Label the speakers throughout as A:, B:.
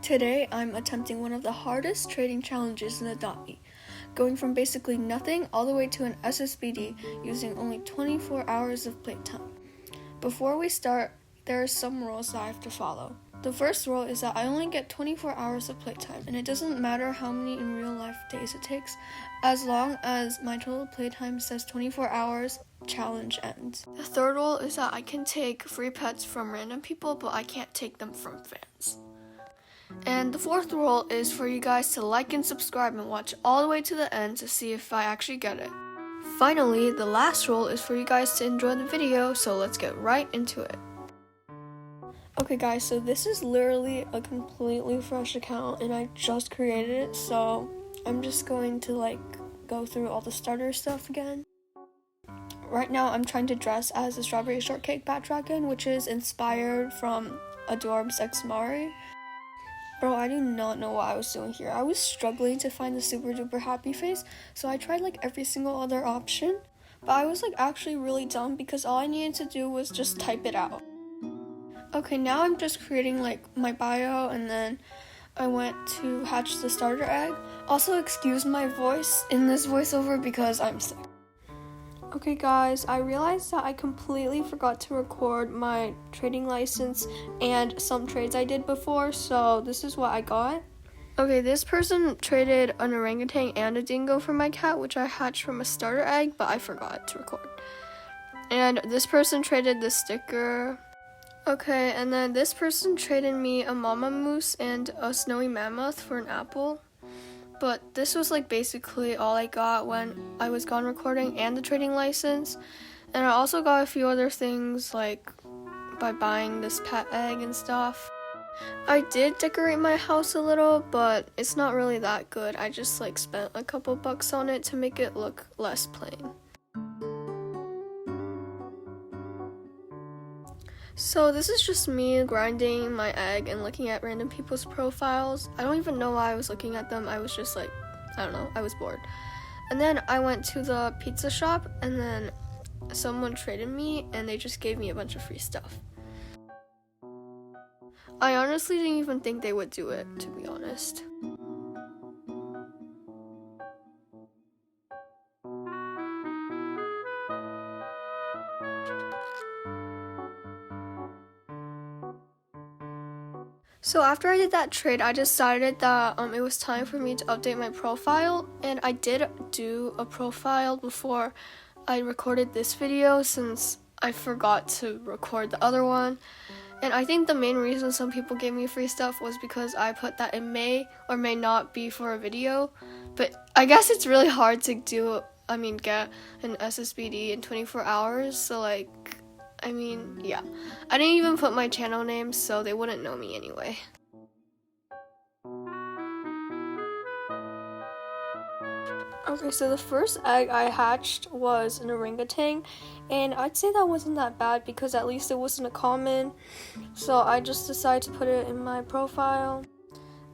A: Today, I'm attempting one of the hardest trading challenges in the .me, going from basically nothing all the way to an SSBD using only 24 hours of playtime. Before we start, there are some rules that I have to follow. The first rule is that I only get 24 hours of playtime, and it doesn't matter how many in real life days it takes, as long as my total playtime says 24 hours, challenge ends. The third rule is that I can take free pets from random people, but I can't take them from fans. And the fourth rule is for you guys to like and subscribe and watch all the way to the end to see if I actually get it. Finally, the last rule is for you guys to enjoy the video, so let's get right into it. Okay guys, so this is literally a completely fresh account and I just created it, so I'm just going to go through all the starter stuff again. Right now I'm trying to dress as a strawberry shortcake bat dragon, which is inspired from Adorbs X Mari. Bro, I do not know what I was doing here. I was struggling to find the super duper happy face, so I tried every single other option, but I was actually really dumb because all I needed to do was just type it out. Okay, now I'm just creating my bio, and then I went to hatch the starter egg. Also, excuse my voice in this voiceover because I'm sick. Okay guys, I realized that I completely forgot to record my trading license and some trades I did before, so this is what I got. Okay, this person traded an orangutan and a dingo for my cat, which I hatched from a starter egg, but I forgot to record. And this person traded this sticker. Okay, and then this person traded me a mama moose and a snowy mammoth for an apple. But this was basically all I got when I was gone recording, and the trading license. And I also got a few other things by buying this pet egg and stuff. I did decorate my house a little, but it's not really that good. I just spent a couple bucks on it to make it look less plain. So this is just me grinding my egg and looking at random people's profiles. I don't even know why I was looking at them. I was just I don't know, I was bored. And then I went to the pizza shop, and then someone traded me and they just gave me a bunch of free stuff. I honestly didn't even think they would do it, to be honest. So after I did that trade, I decided that it was time for me to update my profile, and I did do a profile before I recorded this video since I forgot to record the other one. And I think the main reason some people gave me free stuff was because I put that it may or may not be for a video, but I guess it's really hard to get an SSBD in 24 hours, so yeah. I didn't even put my channel name, so they wouldn't know me anyway. Okay, so the first egg I hatched was an orangutan, and I'd say that wasn't that bad because at least it wasn't a common, so I just decided to put it in my profile.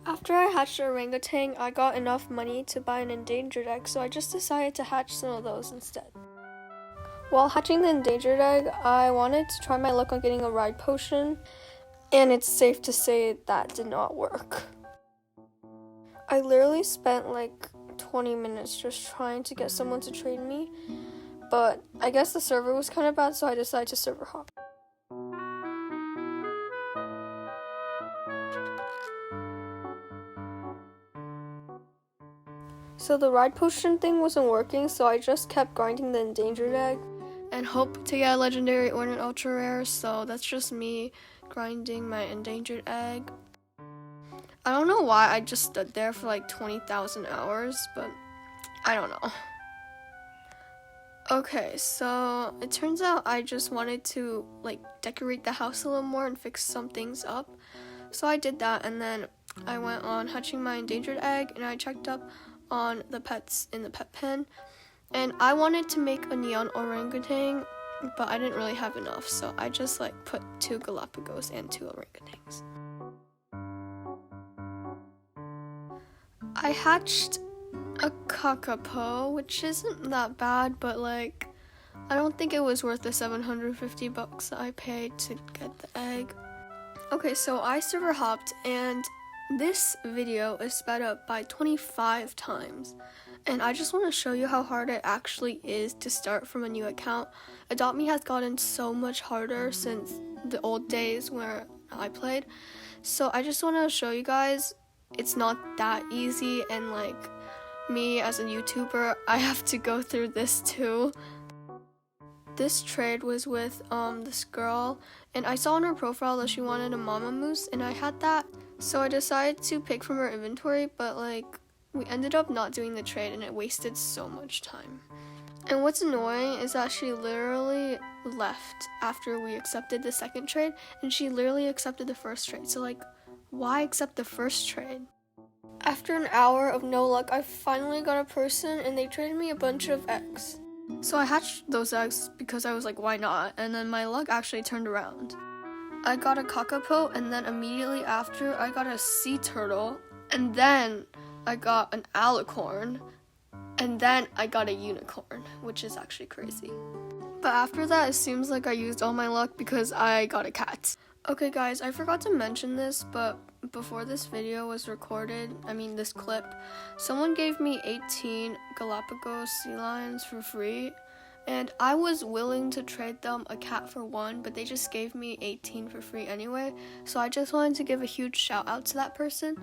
A: After I hatched the orangutan, I got enough money to buy an endangered egg, so I just decided to hatch some of those instead. While hatching the endangered egg, I wanted to try my luck on getting a ride potion, and it's safe to say that did not work. I literally spent 20 minutes just trying to get someone to trade me, but I guess the server was kind of bad, so I decided to server hop. So the ride potion thing wasn't working, so I just kept grinding the endangered egg and hope to get a legendary or an ultra rare, so that's just me grinding my endangered egg. I don't know why I just stood there for 20,000 hours, but I don't know. Okay, so it turns out I just wanted to decorate the house a little more and fix some things up. So I did that, and then I went on hatching my endangered egg, and I checked up on the pets in the pet pen. And I wanted to make a neon orangutan, but I didn't really have enough, so I just put 2 Galapagos and 2 orangutans. I hatched a kakapo, which isn't that bad, but I don't think it was worth the 750 bucks that I paid to get the egg. Okay, so I server hopped, and This video is sped up by 25 times, and I just want to show you how hard it actually is to start from a new account. Adopt Me has gotten so much harder since the old days where I played, so I just want to show you guys it's not that easy, and like me as a YouTuber, I have to go through this too. This trade was with this girl, and I saw on her profile that she wanted a mama moose, and I had that, so I decided to pick from her inventory, but like we ended up not doing the trade and it wasted so much time. And what's annoying is that she literally left after we accepted the second trade, and she literally accepted the first trade. So like, why accept the first trade? After an hour of no luck, I finally got a person, and they traded me a bunch of eggs. So I hatched those eggs because I was like, why not? And then my luck actually turned around. I got a kakapo, and then immediately after I got a sea turtle, and then I got an alicorn, and then I got a unicorn, which is actually crazy. But after that, it seems like I used all my luck because I got a cat. Okay guys, I forgot to mention this, but before this video was recorded, this clip, someone gave me 18 Galapagos sea lions for free, and I was willing to trade them a cat for one, but they just gave me 18 for free anyway, so I just wanted to give a huge shout out to that person.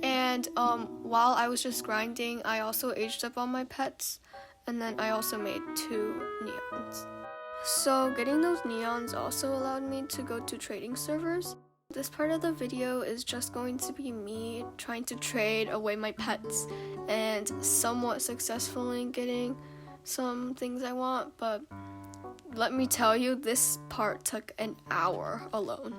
A: And while I was just grinding, I also aged up on my pets, and then I also made 2 neons. So getting those neons also allowed me to go to trading servers. This part of the video is just going to be me trying to trade away my pets and somewhat successfully getting some things I want, but let me tell you, this part took an hour alone.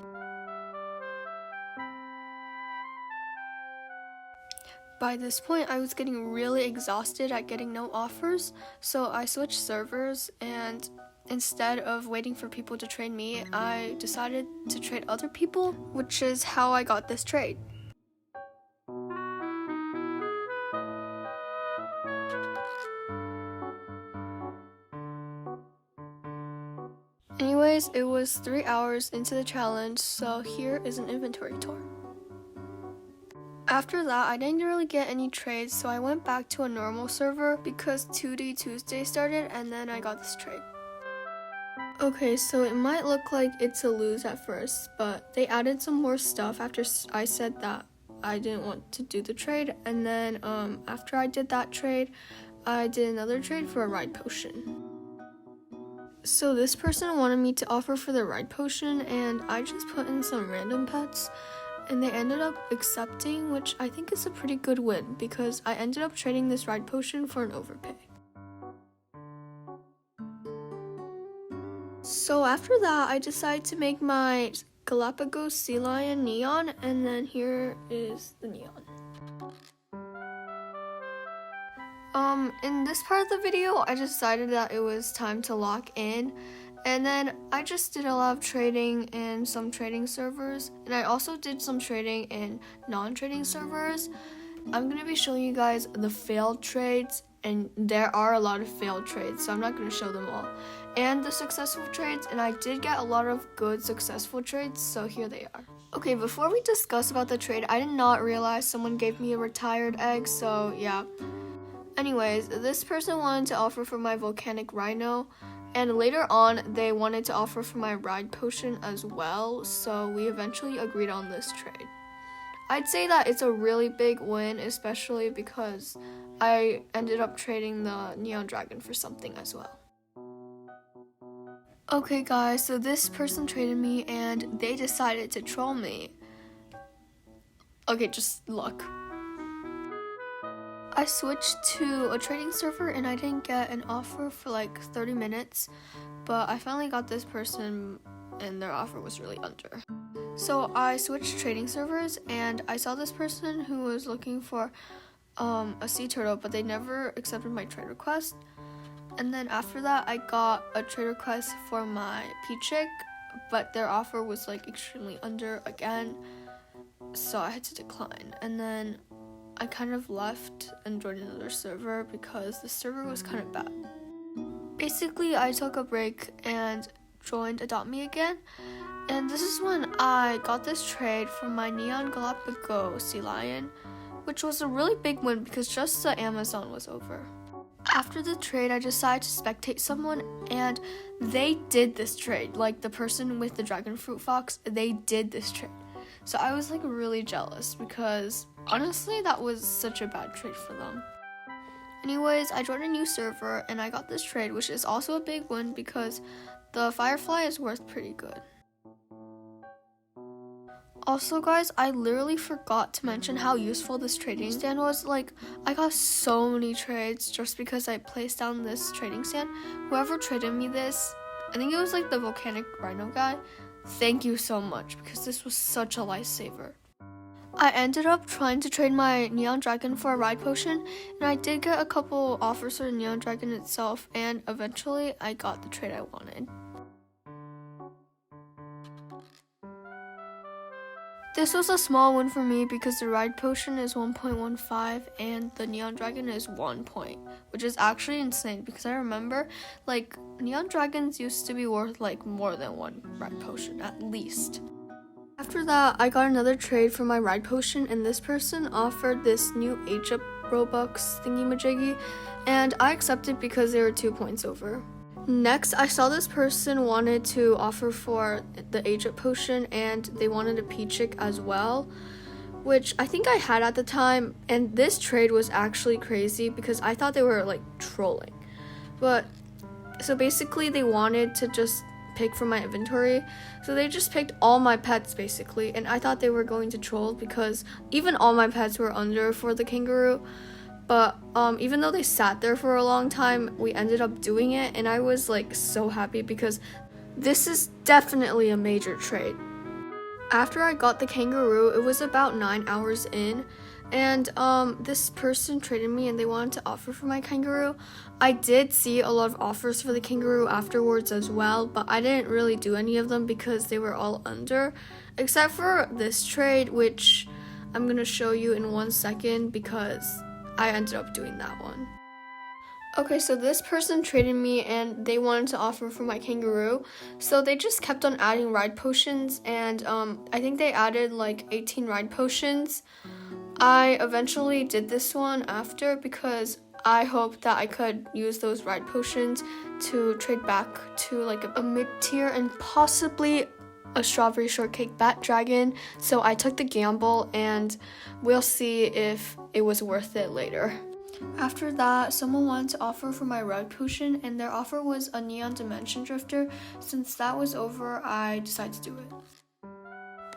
A: By this point, I was getting really exhausted at getting no offers, so I switched servers, and instead of waiting for people to trade me, I decided to trade other people, which is how I got this trade. Anyways, it was 3 hours into the challenge, so here is an inventory tour. After that, I didn't really get any trades, so I went back to a normal server because 2D Tuesday started, and then I got this trade. Okay, so it might look like it's a lose at first, but they added some more stuff after I said that I didn't want to do the trade, and then after I did that trade, I did another trade for a ride potion. So this person wanted me to offer for the ride potion, and I just put in some random pets, and they ended up accepting, which I think is a pretty good win because I ended up trading this ride potion for an overpay. So after that, I decided to make my Galapagos sea lion neon, and then here is the neon. In this part of the video, I decided that it was time to lock in, and then I just did a lot of trading in some trading servers, and I also did some trading in non-trading servers. I'm going to be showing you guys the failed trades, and there are a lot of failed trades, so I'm not going to show them all, and the successful trades, and I did get a lot of good successful trades, so here they are. Okay, before we discuss about the trade, I did not realize someone gave me a retired egg, so yeah. Anyways, this person wanted to offer for my volcanic rhino, and later on they wanted to offer for my ride potion as well, so we eventually agreed on this trade. I'd say that it's a really big win, especially because I ended up trading the neon dragon for something as well. Okay guys, so this person traded me and they decided to troll me. Okay, just look. I switched to a trading server and I didn't get an offer for like 30 minutes, but I finally got this person and their offer was really under. So I switched trading servers and I saw this person who was looking for a sea turtle, but they never accepted my trade request. And then after that, I got a trade request for my Peachick, but their offer was like extremely under again, so I had to decline. And then I kind of left and joined another server because the server was kind of bad. Basically, I took a break and joined Adopt Me again, And this is when I got this trade from my ᴛᴜᴅᴘ sea lion, which was a really big win because just the Amazon was over. After the trade, I decided to spectate someone, and they did this trade. Like the person with the dragon fruit fox, they did this trade. So I was like really jealous because honestly, that was such a bad trade for them. Anyways, I joined a new server and I got this trade, which is also a big win because the firefly is worth pretty good. Also guys, I literally forgot to mention how useful this trading stand was. Like, I got so many trades just because I placed down this trading stand. Whoever traded me this, I think it was like the volcanic rhino guy, thank you so much because this was such a lifesaver. I ended up trying to trade my neon dragon for a ride potion, and I did get a couple offers for the neon dragon itself, and eventually I got the trade I wanted. This was a small win for me because the ride potion is 1.15 and the neon dragon is 1 point, which is actually insane because I remember like neon dragons used to be worth like more than one ride potion at least. After that, I got another trade for my ride potion, and this person offered this new Egypt robux thingy-majiggy, and I accepted because they were 2 points over. Next, I saw this person wanted to offer for the Egypt potion, and they wanted a Peachick as well, which I think I had at the time, and this trade was actually crazy because I thought they were like trolling. But so basically they wanted to just pick from my inventory, so they just picked all my pets basically, and I thought they were going to troll because even all my pets were under for the kangaroo. But even though they sat there for a long time, we ended up doing it, and I was like so happy because this is definitely a major trade. After I got the kangaroo, it was about 9 hours in, and this person traded me and they wanted to offer for my kangaroo. I did see a lot of offers for the kangaroo afterwards as well, but I didn't really do any of them because they were all under, except for this trade, which I'm gonna show you in 1 second because I ended up doing that one. Okay, so this person traded me and they wanted to offer for my kangaroo, so they just kept on adding ride potions, and I think they added like 18 ride potions. I eventually did this one after because I hoped that I could use those ride potions to trade back to like a mid-tier and possibly a strawberry shortcake bat dragon. So I took the gamble, and we'll see if it was worth it later. After that, someone wanted to offer for my ride potion, and their offer was a neon dimension drifter. Since that was over, I decided to do it.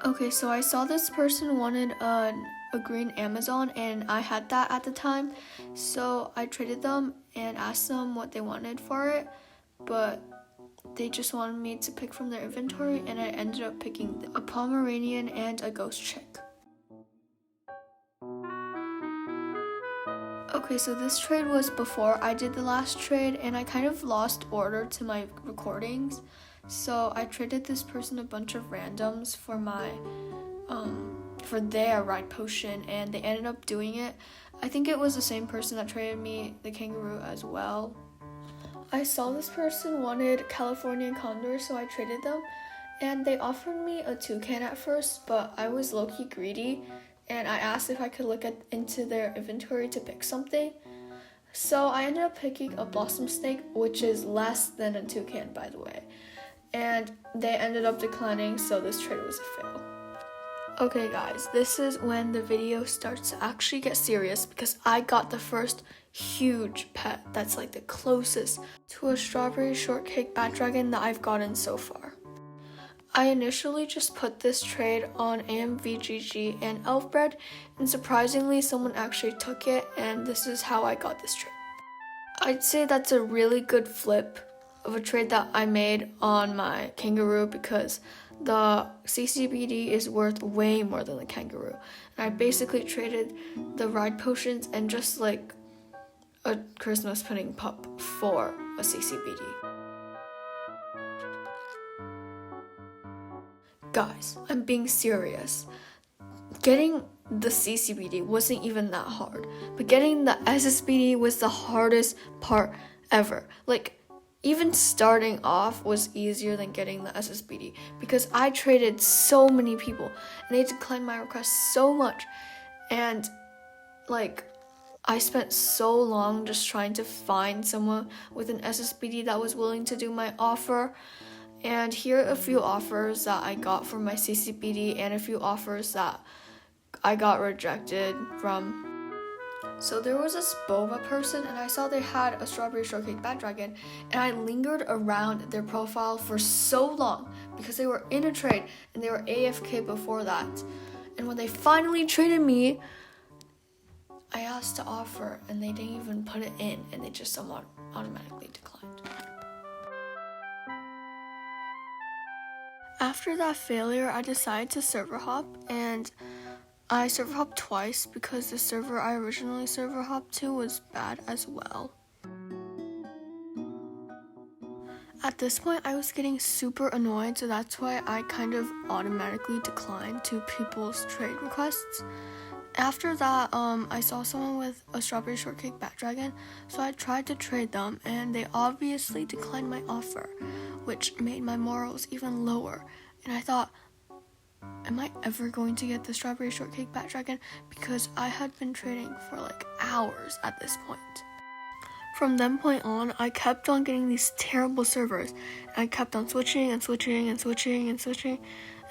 A: Okay, so I saw this person wanted a green Amazon, and I had that at the time, so I traded them and asked them what they wanted for it, but they just wanted me to pick from their inventory, and I ended up picking a Pomeranian and a ghost chick. Okay, so this trade was before I did the last trade, and I kind of lost order to my recordings, so I traded this person a bunch of randoms for my for their ride potion, and they ended up doing it. I think it was the same person that traded me the kangaroo as well. I saw this person wanted Californian condors, so I traded them, and they offered me a toucan at first, but I was low-key greedy, and I asked if I could look into their inventory to pick something. So I ended up picking a blossom snake, which is less than a toucan, by the way, and they ended up declining, so this trade was a fail. Okay guys, this is when the video starts to actually get serious because I got the first huge pet that's like the closest to a strawberry shortcake bat dragon that I've gotten so far. I initially just put this trade on AMVGG and elf bread, and surprisingly someone actually took it, and this is how I got this trade. I'd say that's a really good flip of a trade that I made on my kangaroo because the SSBD is worth way more than the kangaroo, and I basically traded the ride potions and just like a Christmas pudding pup for a SSBD. Guys, I'm being serious. Getting the SSBD wasn't even that hard, but getting the SSBD was the hardest part ever. Like, Even starting off was easier than getting the SSBD because I traded so many people and they declined my request so much. And I spent so long just trying to find someone with an SSBD that was willing to do my offer. And here are a few offers that I got from my CCBD and a few offers that I got rejected from. So there was this boba person and I saw they had a strawberry shortcake dragon, and I lingered around their profile for so long because they were in a trade and they were AFK before that. And when they finally traded me, I asked to offer and they didn't even put it in, and they just somewhat automatically declined. After that failure, I decided to server hop, and I server hopped twice because the server I originally server hopped to was bad as well. At this point, I was getting super annoyed, so that's why I kind of automatically declined to people's trade requests. After that, I saw someone with a strawberry shortcake dragon, so I tried to trade them, and they obviously declined my offer, which made my morals even lower. And I thought, am I ever going to get the strawberry shortcake dragon? Because I had been trading for hours at this point. From that point on, I kept on getting these terrible servers, and I kept on switching and switching and switching and switching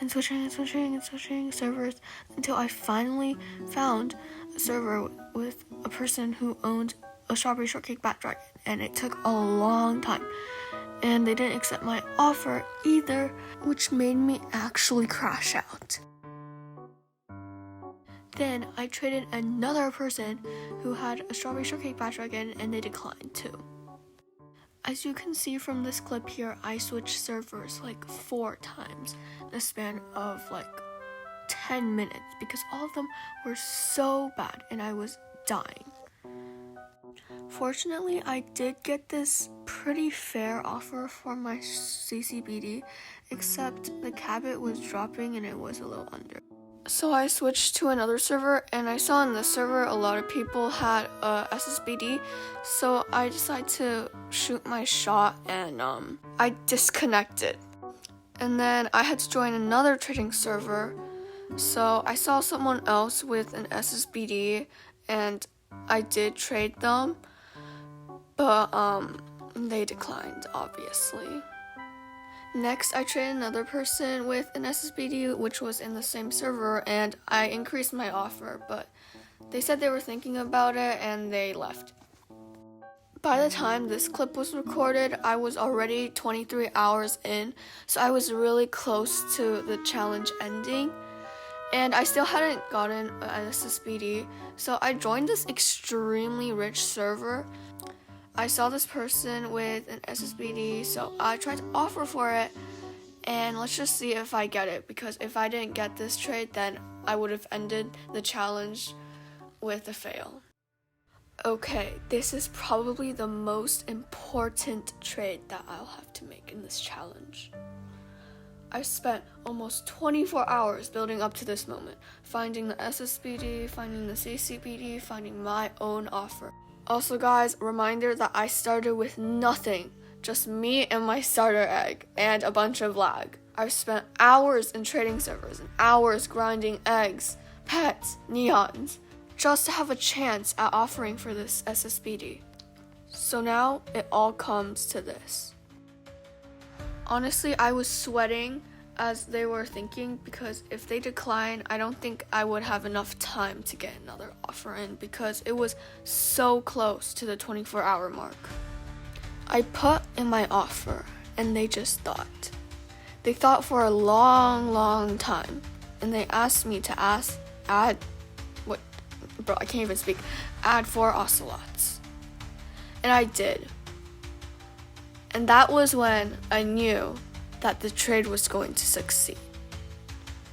A: and switching and switching and switching servers until I finally found a server with a person who owned a strawberry shortcake dragon, and it took a long time. And they didn't accept my offer either, which made me actually crash out. Then I traded another person who had a strawberry shortcake dragon, and they declined too. As you can see from this clip here, I switched servers 4 times in the span of 10 minutes because all of them were so bad and I was dying. Fortunately, I did get this pretty fair offer for my CCBD, except the cabbage was dropping and it was a little under. So I switched to another server, and I saw in this server a lot of people had a SSBD, so I decided to shoot my shot, and I disconnected. And then I had to join another trading server, so I saw someone else with an SSBD, and I did trade them, but they declined, obviously. Next, I traded another person with an SSBD, which was in the same server, and I increased my offer, but they said they were thinking about it and they left. By the time this clip was recorded, I was already 23 hours in, so I was really close to the challenge ending, and I still hadn't gotten an SSBD, so I joined this extremely rich server. I saw this person with an SSBD, so I tried to offer for it, and let's just see if I get it, because if I didn't get this trade, then I would have ended the challenge with a fail. Okay, this is probably the most important trade that I'll have to make in this challenge. I've spent almost 24 hours building up to this moment, finding the SSBD, finding the CCBD, finding my own offer. Also guys, reminder that I started with nothing, just me and my starter egg, and a bunch of lag. I've spent hours in trading servers and hours grinding eggs, pets, neons, just to have a chance at offering for this SSBD. So now it all comes to this. Honestly, I was sweating as they were thinking, because if they decline, I don't think I would have enough time to get another offer in, because it was so close to the 24-hour mark. I put in my offer, and they just thought. They thought for a long time, and they asked me to add 4 ocelots. And I did. And that was when I knew that the trade was going to succeed.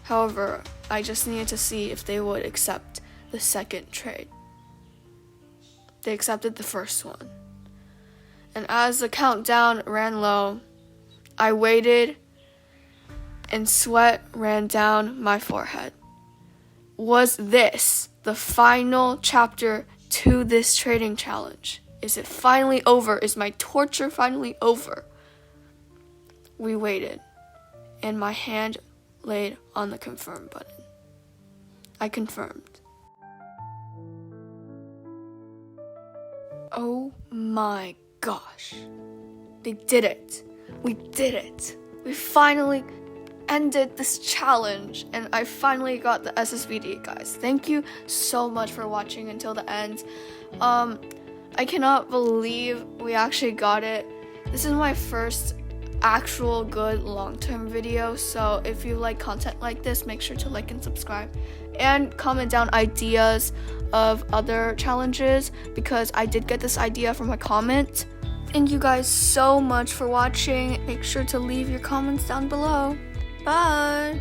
A: However, I just needed to see if they would accept the second trade. They accepted the first one. And as the countdown ran low, I waited and sweat ran down my forehead. Was this the final chapter to this trading challenge? Is it finally over? Is my torture finally over? We waited, and my hand laid on the confirm button. I confirmed. Oh my gosh. They did it. We did it. We finally ended this challenge, and I finally got the SSBD, guys. Thank you so much for watching until the end. I cannot believe we actually got it. This is my first actual good long-term video, so if you like content like this, make sure to like and subscribe and comment down ideas of other challenges, because I did get this idea from a comment. Thank you guys so much for watching. Make sure to leave your comments down below. Bye!